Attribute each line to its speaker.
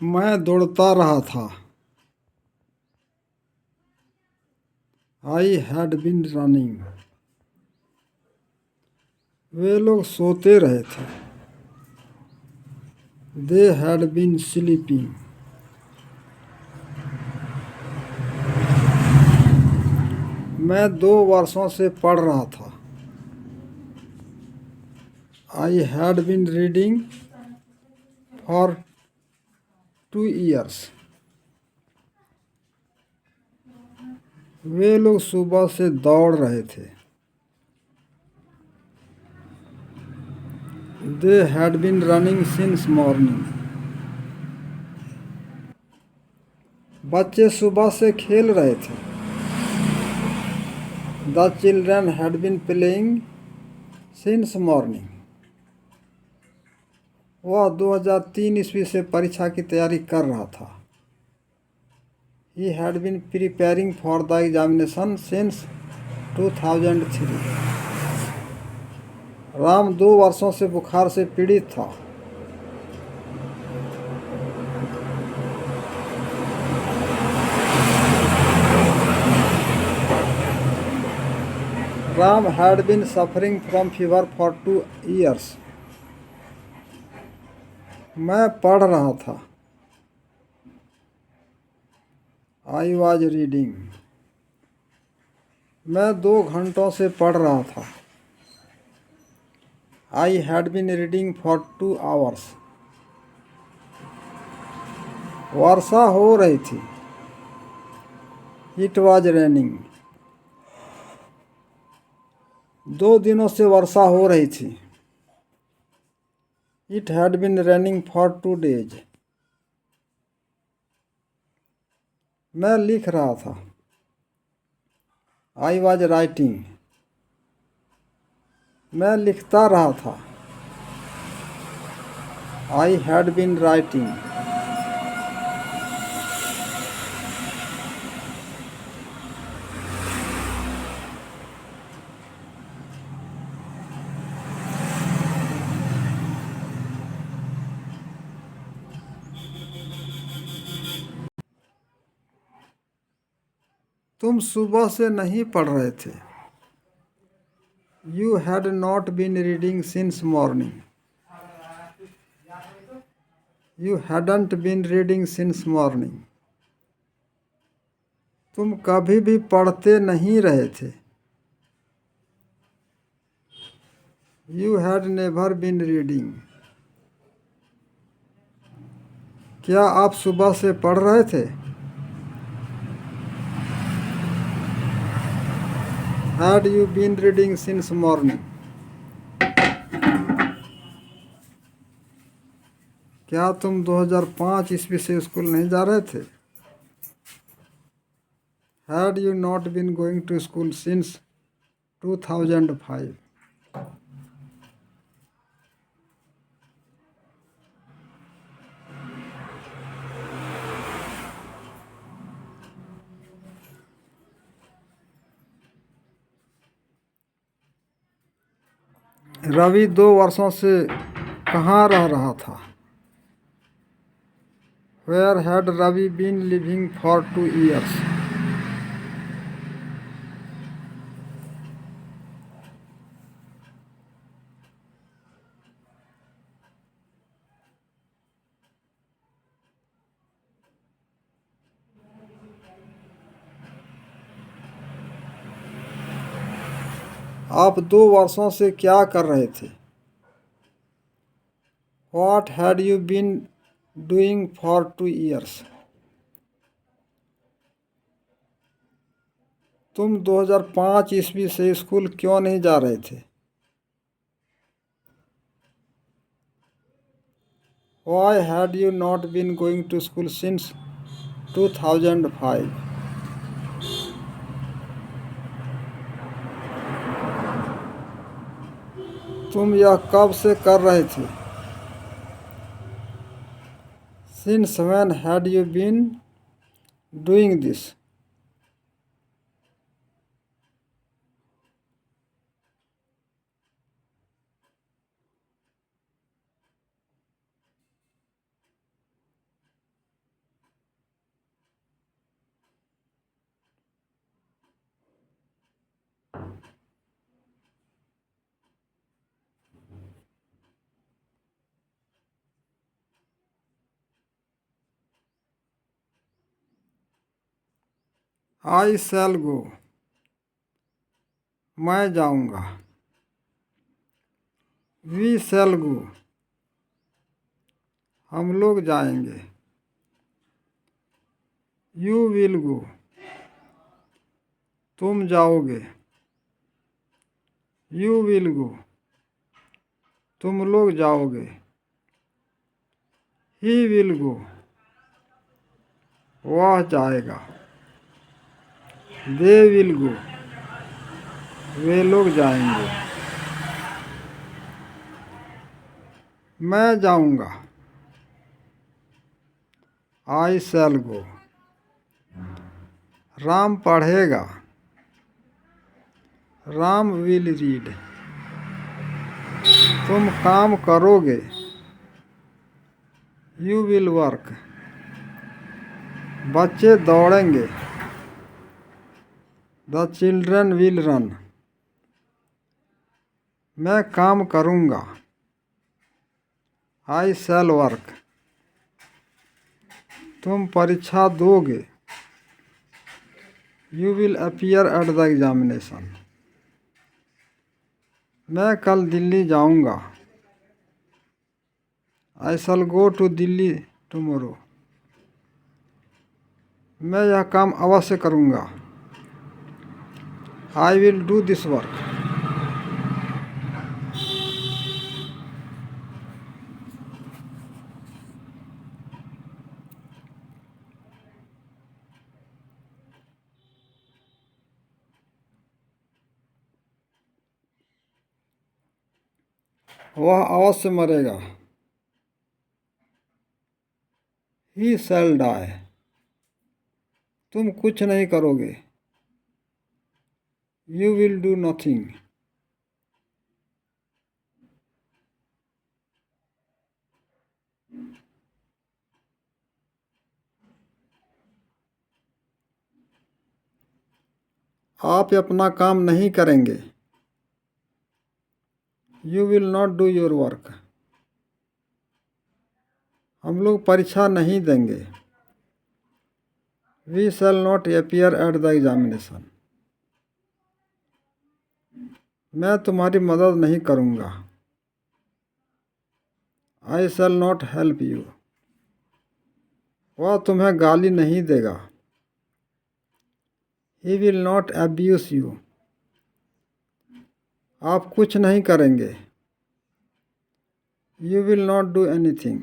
Speaker 1: मैं दौड़ता रहा था। I had been running. वे लोग सोते रहे थे। They had been sleeping. मैं 2 वर्षों से पढ़ रहा था। I had been reading for 2 years। वे लोग सुबह से दौड़ रहे थे। They had been running since morning. बच्चे सुबह से खेल रहे थे। The children had been playing since morning. वह 2003 ईस्वी से परीक्षा की तैयारी कर रहा था। He had been preparing for the examination since 2003। Ram 2 वर्षों से बुखार से पीड़ित था। Ram had been suffering from fever for 2 years। मैं पढ़ रहा था। I was reading। मैं 2 घंटों से पढ़ रहा था। I had been reading for 2 hours। वर्षा हो रही थी। It was raining। 2 दिनों से वर्षा हो रही थी। It had been raining for 2 days। मैं लिख रहा था। I was writing। मैं लिखता रहा था। I had been writing। तुम सुबह से नहीं पढ़ रहे थे। You had not been reading since morning। You hadn't been reading since morning। तुम कभी भी पढ़ते नहीं रहे थे। You had never been reading। क्या आप सुबह से पढ़ रहे थे? Had you been reading since morning? क्या तुम 2005 ईस्वी से स्कूल नहीं जा रहे थे? Had you not been going to school since 2005? Ravi 2 वर्षों से कहाँ रह रहा था? Where had Ravi been living for 2 years? आप 2 वर्षों से क्या कर रहे थे? What had you been doing for 2 years? तुम 2005 ईस्वी से स्कूल क्यों नहीं जा रहे थे? Why had you not been going to school since 2005? तुम यह कब से कर रहे थे? Since when had you been doing this? आई शैल गो, मैं जाऊंगा। वी शैल गो, हम लोग जाएंगे। यू विल गो, तुम जाओगे। यू विल गो, तुम लोग जाओगे। ही विल गो, वह जाएगा। दे विल गो, वे लोग जाएंगे। मैं जाऊंगा। आई शैल गो, राम पढ़ेगा। राम विल रीड, तुम काम करोगे। यू विल वर्क, बच्चे दौड़ेंगे। द चिल्ड्रन विल रन, मैं काम करूँगा। आई शैल वर्क, तुम परीक्षा दोगे। You will appear at the examination, मैं कल दिल्ली जाऊँगा। आई शैल गो टू दिल्ली टुमारो, मैं यह काम अवश्य करूँगा। I will do this work, वह अवश्य मरेगा। ही शैल डाई, तुम कुछ नहीं करोगे। यू विल डू नथिंग, आप अपना काम नहीं करेंगे। You will not do your work, हम लोग परीक्षा नहीं देंगे। We shall not appear at the examination, मैं तुम्हारी मदद नहीं करूँगा। आई शैल नॉट हेल्प यू, वह तुम्हें गाली नहीं देगा। He will not abuse you, आप कुछ नहीं करेंगे। You will not do anything,